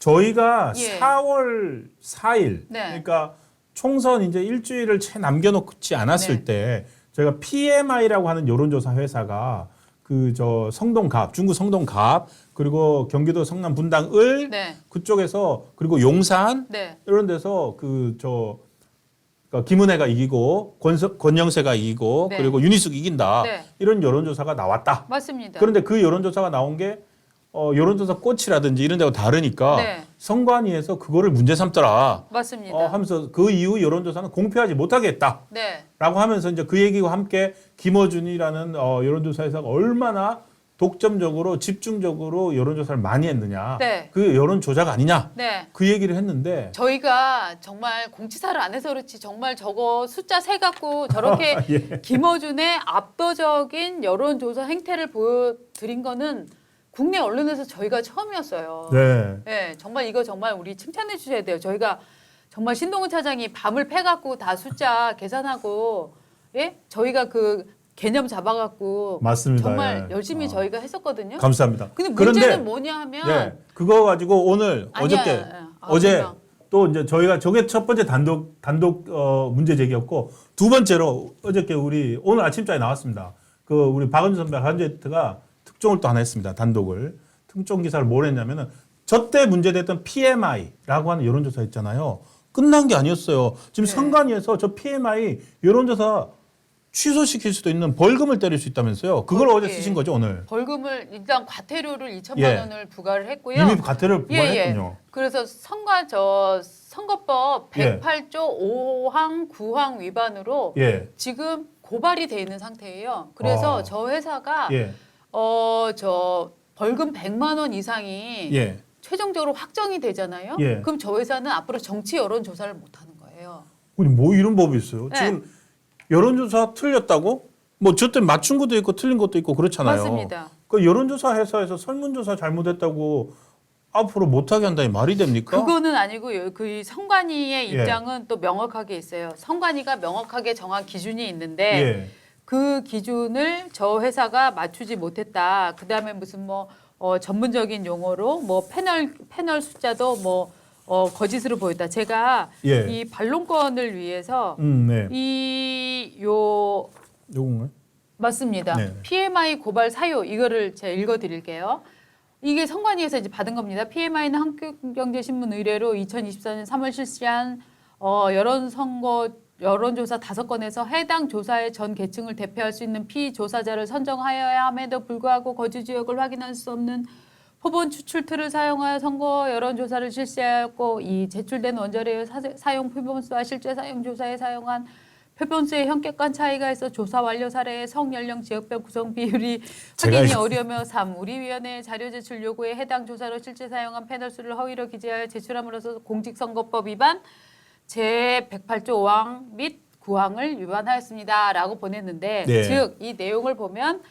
저희가 예. 4월 4일 네. 그러니까 총선 이제 일주일을 채 남겨놓지 않았을 네. 때 저희가 PMI라고 하는 여론조사 회사가 그 저 성동갑 중구 성동갑 그리고 경기도 성남 분당을 네. 그쪽에서 그리고 용산 네. 이런 데서 그러니까 김은혜가 이기고 권영세가 이기고 네. 그리고 윤희숙이 이긴다 네. 이런 여론조사가 나왔다. 맞습니다. 그런데 그 여론조사가 나온 게 여론조사 꽃이라든지 이런 데하고 다르니까 네. 선관위에서 그거를 문제 삼더라 맞습니다. 하면서 그 이후 여론조사는 공표하지 못하게 했다라고 네. 하면서 이제 그 얘기와 함께 김어준이라는 여론조사 회사가 얼마나 독점적으로 집중적으로 여론조사를 많이 했느냐. 네. 그 여론 조작 아니냐. 네. 그 얘기를 했는데 저희가 정말 공지사를 안 해서 그렇지 정말 저거 숫자 세 갖고 저렇게 예. 김어준의 압도적인 여론조사 행태를 보여드린 거는 국내 언론에서 저희가 처음이었어요. 네. 네, 정말 이거 정말 우리 칭찬해 주셔야 돼요. 저희가 정말 신동훈 차장이 밤을 패갖고 다 숫자 계산하고 예? 저희가 그 개념 잡아갖고 맞습니다. 정말 예. 열심히 저희가 했었거든요. 감사합니다. 근데 그런데 문제는 뭐냐 하면 네, 그거 가지고 오늘 아니야. 어저께 아, 어제 금방. 또 이제 저희가 저게 첫 번째 단독 문제 제기였고 두 번째로 어저께 우리 오늘 아침자에 나왔습니다. 그 우리 박은주 선배 한제트가 특종을 또 하나 했습니다. 단독을 특종 기사를 뭘 했냐면은 저때 문제됐던 PMI라고 하는 여론조사 있잖아요. 끝난 게 아니었어요. 지금 네. 선관위에서 저 PMI 여론조사 취소시킬 수도 있는 벌금을 때릴 수 있다면서요. 그걸 예. 어제 쓰신 거죠 오늘. 벌금을 일단 과태료를 2천만 예. 원을 부과를 했고요. 이미 과태료를 부과했군요. 그래서 선거법 예. 108조 5항 9항 위반으로 예. 지금 고발이 돼 있는 상태예요. 그래서 저 회사가 예. 저 벌금 100만 원 이상이 예. 최종적으로 확정이 되잖아요. 예. 그럼 저 회사는 앞으로 정치 여론 조사를 못 하는 거예요. 아니, 뭐 이런 법이 있어요? 네. 지금 여론조사 틀렸다고? 뭐 저때 맞춘 것도 있고 틀린 것도 있고 그렇잖아요. 맞습니다. 그 여론조사 회사에서 설문조사 잘못했다고 앞으로 못하게 한다니 말이 됩니까? 그거는 아니고 그 선관위의 예. 입장은 또 명확하게 있어요. 선관위가 명확하게 정한 기준이 있는데 예. 그 기준을 저 회사가 맞추지 못했다. 그다음에 무슨 뭐 전문적인 용어로 뭐 패널 숫자도 뭐 거짓으로 보였다. 제가 예. 이 반론권을 위해서 네. 요건가요? 맞습니다. 네. PMI 고발 사유 이거를 제가 읽어드릴게요. 이게 선관위에서 이제 받은 겁니다. PMI는 한국경제신문 의뢰로 2024년 3월 실시한 여론조사 5건에서 해당 조사의 전 계층을 대표할 수 있는 피조사자를 선정하여야 함에도 불구하고 거주 지역을 확인할 수 없는 표본 추출 툴을 사용하여 선거 여론조사를 실시하였고 이 제출된 원자료의 사용 표본수와 실제 사용 조사에 사용한 표본수의 현격한 차이가 있어 조사 완료 사례의 성연령 지역별 구성 비율이 확인이 어려며 3. 우리 위원회의 자료 제출 요구에 해당 조사로 실제 사용한 패널 수를 허위로 기재하여 제출함으로써 공직선거법 위반 제108조 5항 및 9항을 위반하였습니다. 라고 보냈는데 네. 즉 이 내용을 보면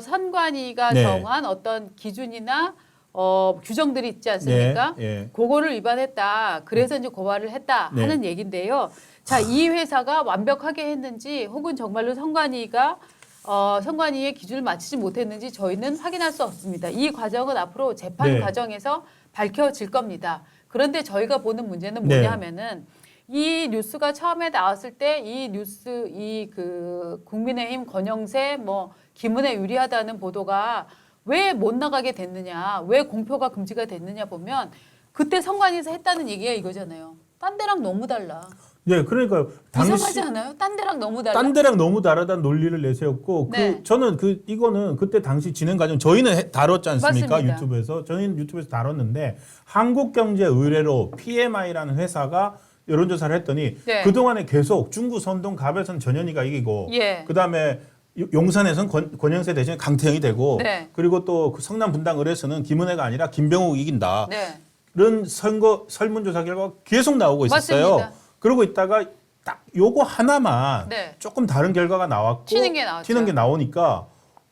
선관위가 네. 정한 어떤 기준이나 규정들이 있지 않습니까? 네. 예. 그거를 위반했다. 그래서 이제 고발을 했다 네. 하는 얘긴데요. 자, 이 회사가 완벽하게 했는지 혹은 정말로 선관위가 선관위의 기준을 맞추지 못했는지 저희는 확인할 수 없습니다. 이 과정은 앞으로 재판 네. 과정에서 밝혀질 겁니다. 그런데 저희가 보는 문제는 네. 뭐냐 하면은 이 뉴스가 처음에 나왔을 때 그 국민의힘 권영세 뭐 김은혜 유리하다는 보도가 왜 못 나가게 됐느냐, 왜 공표가 금지가 됐느냐 보면 그때 선관위에서 했다는 얘기가 이거잖아요. 딴 데랑 너무 달라. 예, 그러니까 이상하지 않아요? 딴 데랑 너무 달라. 딴 데랑 너무 다르다는 논리를 내세웠고 네. 저는 이거는 그때 당시 진행 과정 저희는 다뤘지 않습니까? 맞습니다. 유튜브에서 저희는 유튜브에서 다뤘는데 한국경제의뢰로 PMI라는 회사가 여론조사를 했더니 네. 그동안에 계속 중구 선동 갑에서는 전현희가 이기고 예. 그다음에 용산에서는 권영세 대신에 강태형이 되고 네. 그리고 또 그 성남 분당을에서는 김은혜가 아니라 김병욱이 이긴다. 네. 이런 설문조사 결과가 계속 나오고 있었어요. 맞습니다. 그러고 있다가 딱 요거 하나만 네. 조금 다른 결과가 나왔고 튀는 게 나왔죠. 튀는 게 나오니까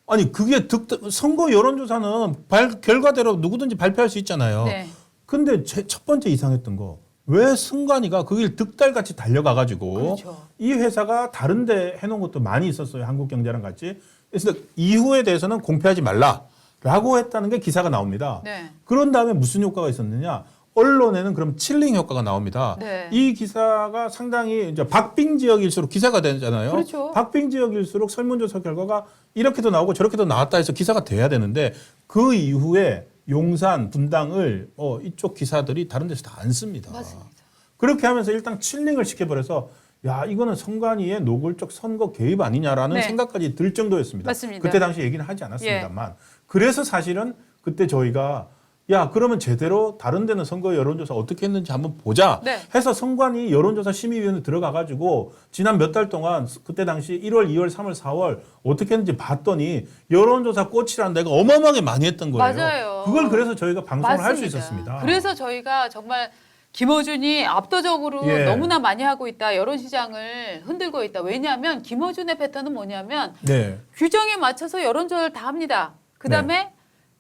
아니 그게 선거 여론조사는 결과대로 누구든지 발표할 수 있잖아요. 네. 근데 첫 번째 이상했던 거 왜 승관이가 그길 득달같이 달려가가지고 그렇죠. 이 회사가 다른데 해놓은 것도 많이 있었어요. 한국경제랑 같이. 그래서 이후에 대해서는 공표하지 말라. 라고 했다는 게 기사가 나옵니다. 네. 그런 다음에 무슨 효과가 있었느냐? 언론에는 그럼 칠링 효과가 나옵니다. 네. 이 기사가 상당히 이제 박빙 지역일수록 기사가 되잖아요. 그렇죠. 박빙 지역일수록 설문조사 결과가 이렇게도 나오고 저렇게도 나왔다 해서 기사가 돼야 되는데 그 이후에 용산, 분당을 이쪽 기사들이 다른 데서 다 안 씁니다. 맞습니다. 그렇게 하면서 일단 칠링을 시켜버려서 야 이거는 선관위의 노골적 선거 개입 아니냐라는 네. 생각까지 들 정도였습니다. 맞습니다. 그때 당시 얘기는 하지 않았습니다만 그래서 사실은 그때 저희가 야 그러면 제대로 다른 데는 선거 여론조사 어떻게 했는지 한번 보자 네. 해서 선관위 여론조사 심의위원회 들어가가지고 지난 몇 달 동안 그때 당시 1월, 2월, 3월, 4월 어떻게 했는지 봤더니 여론조사 꽃이라는 데가 어마어마하게 많이 했던 거예요. 맞아요. 그걸 그래서 저희가 방송을 할 수 맞습니다. 있었습니다. 그래서 저희가 정말 김어준이 압도적으로 예. 너무나 많이 하고 있다. 여론시장을 흔들고 있다. 왜냐하면 김어준의 패턴은 뭐냐면 네. 규정에 맞춰서 여론조사를 다 합니다. 그다음에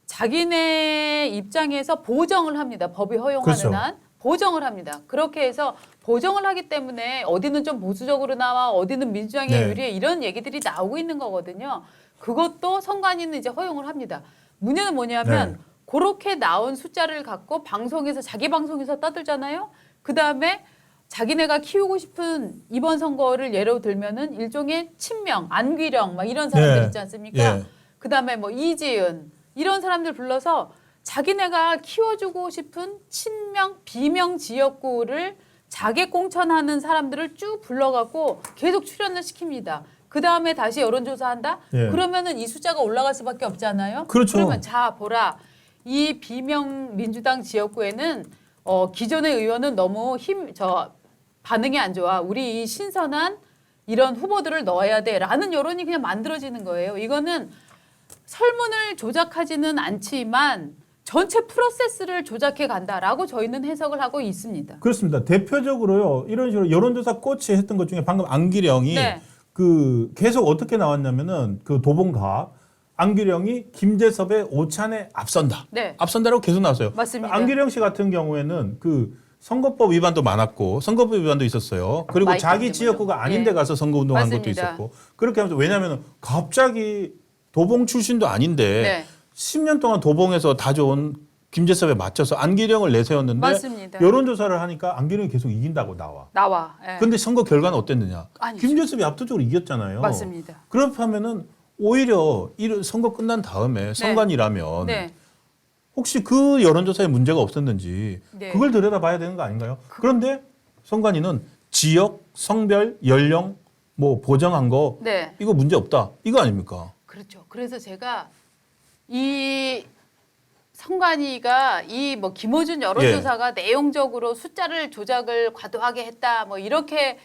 자기네 입장에서 보정을 합니다. 법이 허용하는 그렇죠. 한 보정을 합니다. 그렇게 해서 보정을 하기 때문에 어디는 좀 보수적으로 나와 어디는 민주당에 네. 유리해 이런 얘기들이 나오고 있는 거거든요. 그것도 선관위는 이제 허용을 합니다. 문제는 뭐냐면 네. 그렇게 나온 숫자를 갖고 방송에서 자기 방송에서 떠들잖아요. 그다음에 자기네가 키우고 싶은 이번 선거를 예로 들면은 일종의 친명, 안귀령 막 이런 사람들 네. 있지 않습니까? 예. 그다음에 뭐 이지은 이런 사람들 불러서 자기네가 키워주고 싶은 친명, 비명 지역구를 자객 공천하는 사람들을 쭉 불러갖고 계속 출연을 시킵니다. 그 다음에 다시 여론조사한다? 예. 그러면은 이 숫자가 올라갈 수밖에 없잖아요. 그렇죠. 그러면 자 보라 이 비명 민주당 지역구에는 기존의 의원은 너무 반응이 안 좋아. 우리 이 신선한 이런 후보들을 넣어야 돼라는 여론이 그냥 만들어지는 거예요. 이거는 설문을 조작하지는 않지만 전체 프로세스를 조작해 간다라고 저희는 해석을 하고 있습니다. 그렇습니다. 대표적으로요. 이런 식으로 여론조사 꽃이 했던 것 중에 방금 안기령이 네. 그 계속 어떻게 나왔냐면은 그 도봉갑 안기령이 김재섭의 오찬에 앞선다. 네. 앞선다라고 계속 나왔어요. 맞습니다. 안기령 씨 같은 경우에는 그 선거법 위반도 많았고 선거법 위반도 있었어요. 그리고 마이크 자기 때문에요. 지역구가 아닌 데 예. 가서 선거운동한 것도 맞습니다. 있었고 그렇게 하면서 왜냐하면 갑자기 도봉 출신도 아닌데 네. 10년 동안 도봉에서 다져온 김재섭에 맞춰서 안기령을 내세웠는데 맞습니다. 여론조사를 하니까 안기령이 계속 이긴다고 나와. 나와. 예. 근데 선거 결과는 어땠느냐? 아니죠. 김재섭이 압도적으로 이겼잖아요. 맞습니다. 그렇다면은 오히려 선거 끝난 다음에 선관위라면 네. 혹시 그 여론조사에 문제가 없었는지 네. 그걸 들여다봐야 되는 거 아닌가요? 그런데 선관위는 지역, 성별, 연령 뭐 보정한 거 네. 이거 문제 없다. 이거 아닙니까? 그렇죠. 그래서 제가 이 선관위가 이 뭐 김어준 여론조사가 내용적으로 숫자를 조작을 과도하게 했다 뭐 이렇게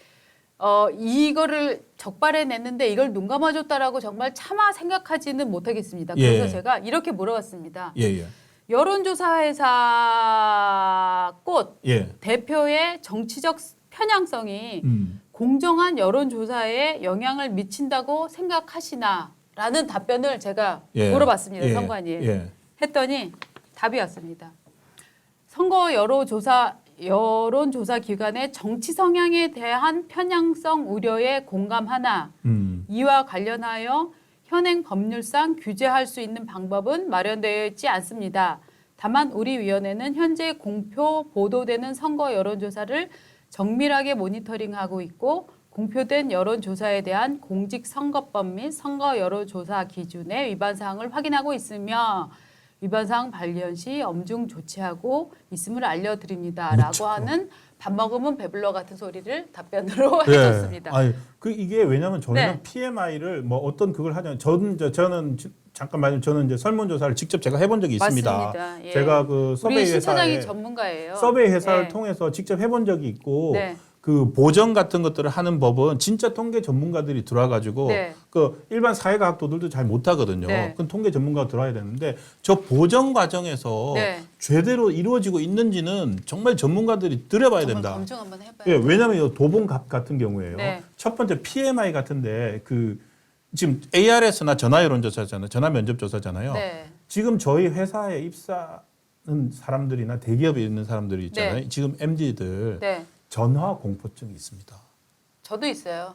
이거를 적발해냈는데 이걸 눈 감아줬다라고 정말 차마 생각하지는 못하겠습니다. 그래서 예. 제가 이렇게 물어봤습니다. 예. 여론조사 회사 꽃 예. 대표의 정치적 편향성이 공정한 여론조사에 영향을 미친다고 생각하시나라는 답변을 제가 예. 물어봤습니다. 예. 선관위에. 예. 했더니 답이 왔습니다. 선거 여론조사 기관의 정치 성향에 대한 편향성 우려에 공감하나 이와 관련하여 현행 법률상 규제할 수 있는 방법은 마련되어 있지 않습니다. 다만 우리 위원회는 현재 공표 보도되는 선거 여론조사를 정밀하게 모니터링하고 있고 공표된 여론조사에 대한 공직선거법 및 선거 여론조사 기준의 위반 사항을 확인하고 있으며 위반 사항 발견 시 엄중 조치하고 있음을 알려드립니다라고 그렇죠. 하는 밥 먹으면 배불러 같은 소리를 답변으로 해줬습니다. 아니, 이게 왜냐하면 저희는 네. PMI를 뭐 어떤 그걸 하냐면 저는 잠깐 말씀 저는 이제 설문조사를 직접 제가 해본 적이 있습니다. 맞습니다. 예. 제가 그 서베이 우리 신 차장이 회사에 전문가예요. 서베이 회사를 네. 통해서 직접 해본 적이 있고 네. 그 보정 같은 것들을 하는 법은 진짜 통계 전문가들이 들어와가지고 네. 그 일반 사회과학도들도 잘 못하거든요. 네. 그건 통계 전문가가 들어와야 되는데 저 보정 과정에서 네. 제대로 이루어지고 있는지는 정말 전문가들이 들여봐야 정말 된다. 검증 한번 해봐요. 예, 왜냐하면 이 도봉갑 같은 경우에요. 네. 첫 번째 PMI 같은데 그 지금 ARS나 전화 여론조사잖아요. 전화 면접조사잖아요. 네. 지금 저희 회사에 입사하는 사람들이나 대기업에 있는 사람들이 있잖아요. 네. 지금 MZ들 네. 전화 공포증이 있습니다. 저도 있어요.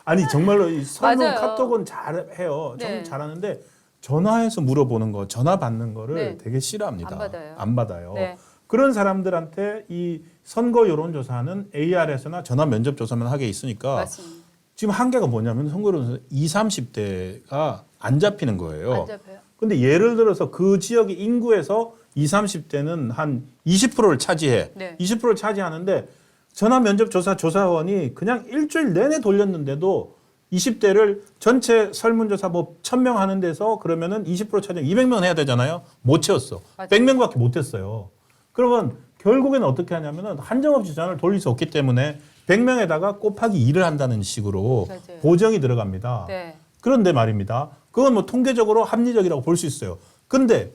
아니 정말로 이 설문 맞아요. 카톡은 잘해요. 네. 정말 잘하는데 전화해서 물어보는 거, 전화 받는 거를 네. 되게 싫어합니다. 안 받아요. 안 받아요. 네. 그런 사람들한테 이 선거 여론조사는 AR에서나 전화 면접 조사만 하게 있으니까 맞습니다. 지금 한계가 뭐냐면 선거 여론조사 20, 30대가 안 잡히는 거예요. 안 잡혀요. 근데 예를 들어서 그 지역의 인구에서 20, 30대는 한 20%를 차지해. 네. 20%를 차지하는데 전화 면접 조사 조사원이 그냥 일주일 내내 돌렸는데도 20대를 전체 설문조사 뭐 1000명 하는 데서 그러면은 20% 차지 200명 해야 되잖아요. 못 채웠어. 맞아요. 100명밖에 못 했어요. 그러면 결국에는 어떻게 하냐면은 한정없이 전화를 돌릴 수 없기 때문에 100명에다가 곱하기 2를 한다는 식으로 맞아요. 보정이 들어갑니다. 네. 그런데 말입니다. 그건 뭐 통계적으로 합리적이라고 볼 수 있어요. 근데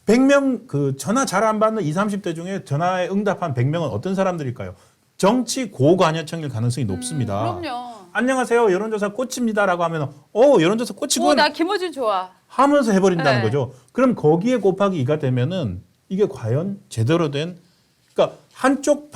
100명 그 전화 잘 안 받는 20, 30대 중에 전화에 응답한 100명은 어떤 사람들일까요? 정치 고관여층일 가능성이 높습니다. 그럼요. 안녕하세요. 여론조사 꽃입니다라고 하면 여론조사 꽃이군 나 김어준 좋아. 하면서 해버린다는 네. 거죠. 그럼 거기에 곱하기 2가 되면은 이게 과연 제대로 된 그러니까 한쪽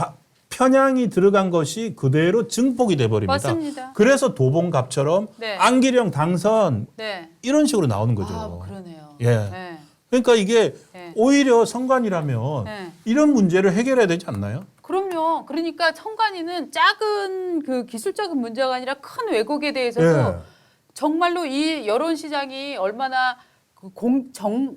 편향이 들어간 것이 그대로 증폭이 돼버립니다. 맞습니다. 그래서 도봉갑처럼 네. 안기령 당선 네. 이런 식으로 나오는 거죠. 아, 그러네요. 예. 네. 그러니까 이게 네. 오히려 선관위라면 네. 이런 문제를 해결해야 되지 않나요? 그럼요. 그러니까 청관위는 작은 그 기술적인 문제가 아니라 큰 왜곡에 대해서도 예. 정말로 이 여론 시장이 얼마나 그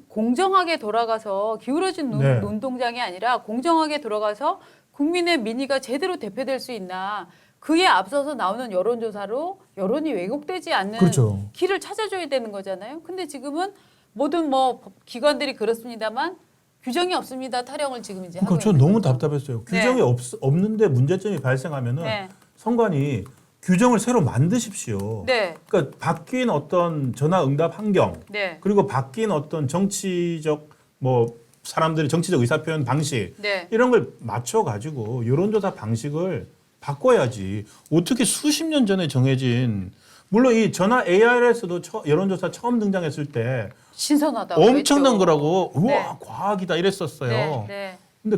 공정하게 돌아가서 기울어진 네. 눈동장이 아니라 공정하게 돌아가서 국민의 민의가 제대로 대표될 수 있나 그에 앞서서 나오는 여론조사로 여론이 왜곡되지 않는 그렇죠. 길을 찾아줘야 되는 거잖아요. 근데 지금은 모든 뭐 기관들이 그렇습니다만 규정이 없습니다. 타령을 지금 이제 그러니까 하고 저 있는 너무 거죠. 답답했어요. 네. 규정이 없는데 문제점이 발생하면은 네. 선관위 규정을 새로 만드십시오. 네. 그러니까 바뀐 어떤 전화 응답 환경 네. 그리고 바뀐 어떤 정치적 뭐 사람들의 정치적 의사 표현 방식 네. 이런 걸 맞춰 가지고 여론조사 방식을 바꿔야지. 어떻게 수십 년 전에 정해진 물론 이 전화 AR에서도 여론조사 처음 등장했을 때 신선하다고 엄청난 했죠. 거라고 우와 네. 과학이다 이랬었어요. 네. 네. 근데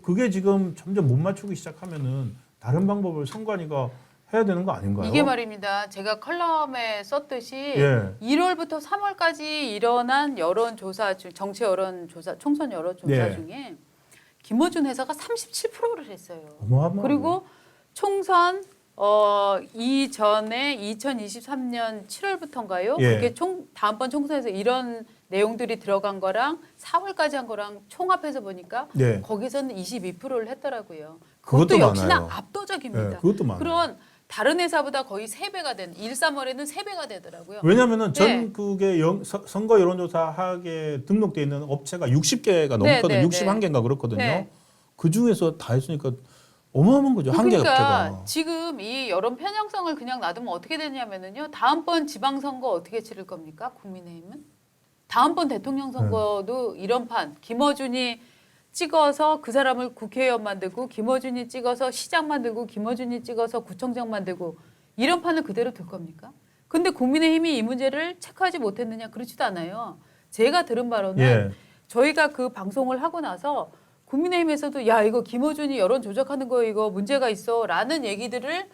그게 지금 점점 못 맞추기 시작하면은 다른 방법을 선관위가 해야 되는 거 아닌가요? 이게 말입니다. 제가 컬럼에 썼듯이 예. 1월부터 3월까지 일어난 여론조사 중 정치 여론조사 총선 여론조사 네. 중에 김어준 회사가 37%를 했어요. 어마어마하고. 그리고 총선 이전에 2023년 7월부터인가요? 예. 그게 다음번 총선에서 이런 내용들이 들어간 거랑 4월까지 한 거랑 총합해서 보니까 네. 거기서는 22%를 했더라고요. 그것도 그것도 역시나 많아요. 압도적입니다. 네, 그것도 많아요. 그런 다른 회사보다 거의 3배가 된 1, 3월에는 3배가 되더라고요. 왜냐하면은 네. 전국에 선거 여론조사하게 등록돼 있는 업체가 60개가 네, 넘거든요. 네, 61개인가 그렇거든요. 네. 그 중에서 다 했으니까 어마어마한 거죠. 한 개가 그러니까 업체가. 지금 이 여론 편향성을 그냥 놔두면 어떻게 되냐면은요. 다음번 지방선거 어떻게 치를 겁니까? 국민의힘은? 다음번 대통령 선거도 이런 판 김어준이 찍어서 그 사람을 국회의원 만들고 김어준이 찍어서 시장 만들고 김어준이 찍어서 구청장 만들고 이런 판을 그대로 둘 겁니까? 근데 국민의힘이 이 문제를 체크하지 못했느냐? 그렇지도 않아요. 제가 들은 바로는 예. 저희가 그 방송을 하고 나서 국민의힘에서도 야 이거 김어준이 여론 조작하는 거 이거 문제가 있어라는 얘기들을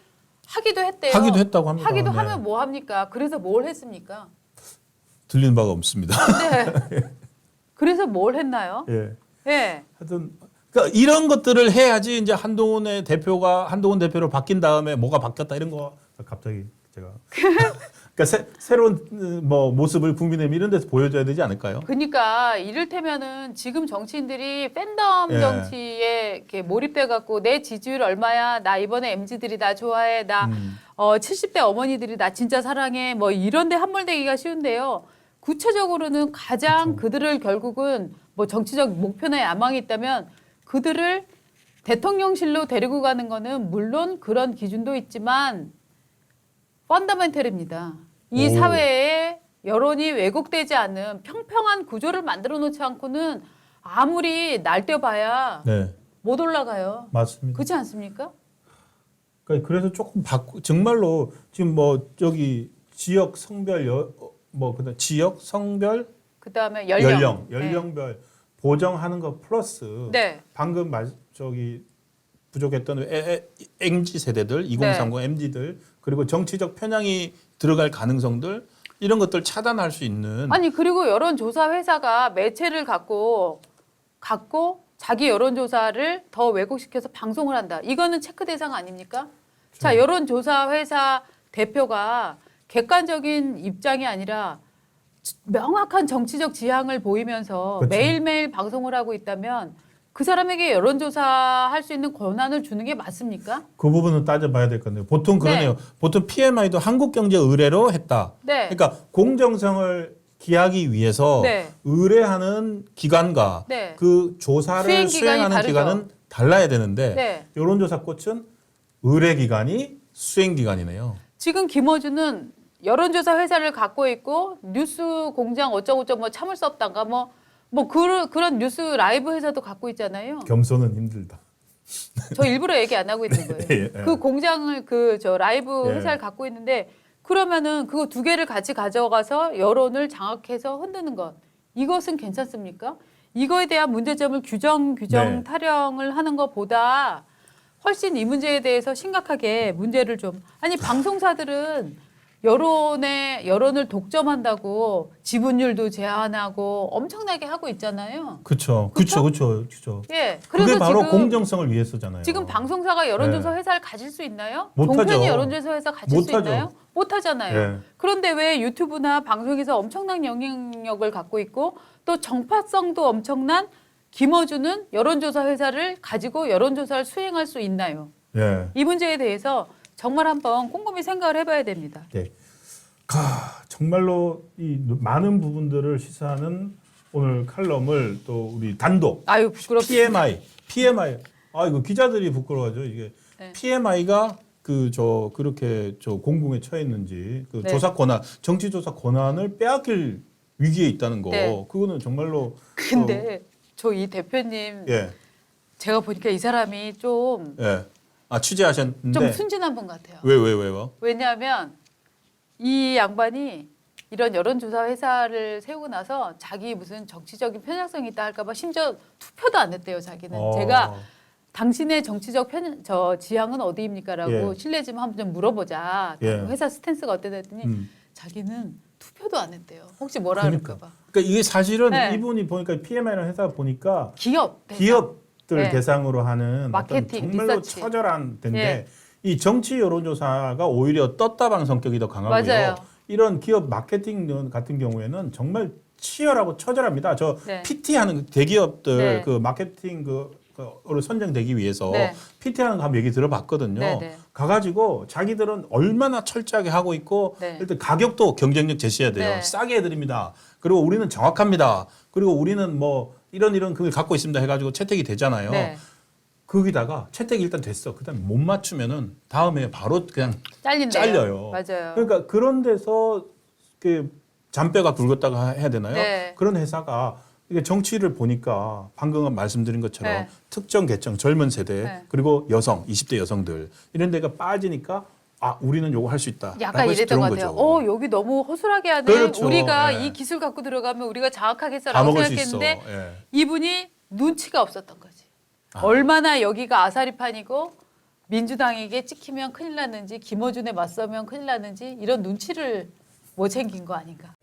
하기도 했대요. 하기도 했다고 합니다. 하기도 네. 하면 뭐 합니까? 그래서 뭘 했습니까? 들리는 바가 없습니다. 네. 그래서 뭘 했나요? 예. 예. 하여튼 그러니까 이런 것들을 해야지 이제 한동훈 대표로 바뀐 다음에 뭐가 바뀌었다 이런 거 갑자기 제가 그러니까 새로운 뭐 모습을 국민의힘 이런 데서 보여줘야 되지 않을까요? 그러니까 이를테면은 지금 정치인들이 팬덤 예. 정치에 이렇게 몰입돼 갖고 내 지지율 얼마야? 나 이번에 MZ들이 나 좋아해. 나 70대 어머니들이 나 진짜 사랑해. 뭐 이런 데 함몰되기가 쉬운데요. 구체적으로는 가장 그들을 결국은 뭐 정치적 목표나 야망이 있다면 그들을 대통령실로 데리고 가는 거는 물론 그런 기준도 있지만 펀더멘털입니다. 이 오. 사회에 여론이 왜곡되지 않은 평평한 구조를 만들어 놓지 않고는 아무리 날뛰어봐야 네, 못 올라가요. 맞습니다. 그렇지 않습니까? 그러니까 그래서 조금 정말로 지금 뭐 저기 지역 성별 그다음 지역 성별 그다음에 연령. 연령별 보정하는 거 플러스 네. 방금 부족했던 MZ 세대들 2030 MZ들 그리고 정치적 편향이 들어갈 가능성들 이런 것들 차단할 수 있는 아니 그리고 여론조사 회사가 매체를 갖고 자기 여론조사를 더 왜곡시켜서 방송을 한다. 이거는 체크 대상 아닙니까? 자, 여론조사 회사 대표가 객관적인 입장이 아니라 명확한 정치적 지향을 보이면서 그쵸. 매일매일 방송을 하고 있다면 그 사람에게 여론조사 할 수 있는 권한을 주는 게 맞습니까? 그 부분은 따져봐야 될 건데요. 보통 그러네요. 네. 보통 PMI도 한국경제 의뢰로 했다. 네. 그러니까 공정성을 기하기 위해서 네. 의뢰하는 기관과 네. 그 조사를 수행 기간이 수행하는 다르죠. 기관은 달라야 되는데 네. 여론조사 꽃은 의뢰 기관이 수행 기관이네요. 지금 김어준은 여론조사 회사를 갖고 있고 뉴스 공장 어쩌고저쩌고 뭐 참을 수 없단가 그런 뉴스 라이브 회사도 갖고 있잖아요. 겸손은 힘들다. 저 일부러 얘기 안 하고 있는 거예요. 예, 예. 그 공장을 저 라이브 예. 회사를 갖고 있는데 그러면은 그거 두 개를 같이 가져가서 여론을 장악해서 흔드는 것 이것은 괜찮습니까? 이거에 대한 문제점을 규정 네. 타령을 하는 것보다 훨씬 이 문제에 대해서 심각하게 문제를 좀 아니 방송사들은 여론을 독점한다고 지분율도 제한하고 엄청나게 하고 있잖아요. 그렇죠. 그쵸? 그렇죠. 예. 그게 그래서 바로 지금 공정성을 위해서잖아요. 지금 방송사가 여론조사 네. 회사를 가질 수 있나요? 못하죠. 종편이 여론조사 회사 가질 수 못하죠. 있나요? 못하잖아요. 예. 그런데 왜 유튜브나 방송에서 엄청난 영향력을 갖고 있고 또 정파성도 엄청난 김어준은 여론조사 회사를 가지고 여론조사를 수행할 수 있나요? 예. 이 문제에 대해서 정말 한번 꼼꼼히 생각을 해봐야 됩니다. 네. 정말로 이 많은 부분들을 시사하는 오늘 칼럼을 또 우리 단독 아유 부끄럽습니다. PMI. 아 이거 기자들이 부끄러워하죠. 이게 네. PMI가 그렇게 공공에 처했는지 그 네. 조사 권한, 정치 조사 권한을 빼앗길 위기에 있다는 거. 네. 그거는 정말로 근데 저 이 대표님 예. 제가 보니까 이 사람이 좀 예. 아 취재하셨는데 좀 순진한 분 같아요. 왜요? 왜냐하면 이 양반이 이런 여론조사 회사를 세우고 나서 자기 무슨 정치적인 편향성이 있다 할까봐 심지어 투표도 안 했대요. 자기는 제가 당신의 정치적 지향은 어디입니까라고 예. 실례지만 한번 좀 물어보자. 예. 회사 스탠스가 어때다 했더니 자기는 투표도 안 했대요. 혹시 뭐라 그러니까. 그럴까봐. 그러니까 이게 사실은 네. 이분이 보니까 PMI라는 회사 보니까 기업 대상. 기업들 네. 대상으로 하는 마케팅, 어떤 정말로 리서치. 처절한 데인데 예. 이 정치 여론조사가 오히려 떴다방 성격이 더 강하고요. 맞아요. 이런 기업 마케팅 같은 경우에는 정말 치열하고 처절합니다. 저 네. PT하는 대기업들 네. 그 마케팅 로 선정되기 위해서 네. PT하는 거 한번 얘기 들어봤거든요. 네, 네. 가가지고 자기들은 얼마나 철저하게 하고 있고 네. 일단 가격도 경쟁력 제시해야 돼요. 네. 싸게 해드립니다. 그리고 우리는 정확합니다. 그리고 우리는 뭐 이런 그걸 갖고 있습니다 해가지고 채택이 되잖아요. 네. 거기다가 채택이 일단 됐어. 그다음에 못 맞추면은 다음에 바로 그냥 잘린대요. 잘려요. 맞아요. 그러니까 그런 데서 그 잔뼈가 굵었다고 해야 되나요? 네. 그런 회사가 이게 정치를 보니까 방금 말씀드린 것처럼 네. 특정 계층 젊은 세대 네. 그리고 여성 20대 여성들 이런 데가 빠지니까 우리는 요거 할 수 있다. 약간 이랬던 것 같아요. 여기 너무 허술하게 하네. 그렇죠. 우리가 예. 이 기술 갖고 들어가면 우리가 다 장악하겠어라고 먹을 수 있어. 생각했는데 예. 이분이 눈치가 없었던 거지. 얼마나 여기가 아사리판이고 민주당에게 찍히면 큰일 났는지 김어준에 맞서면 큰일 났는지 이런 눈치를 못 챙긴 거 아닌가.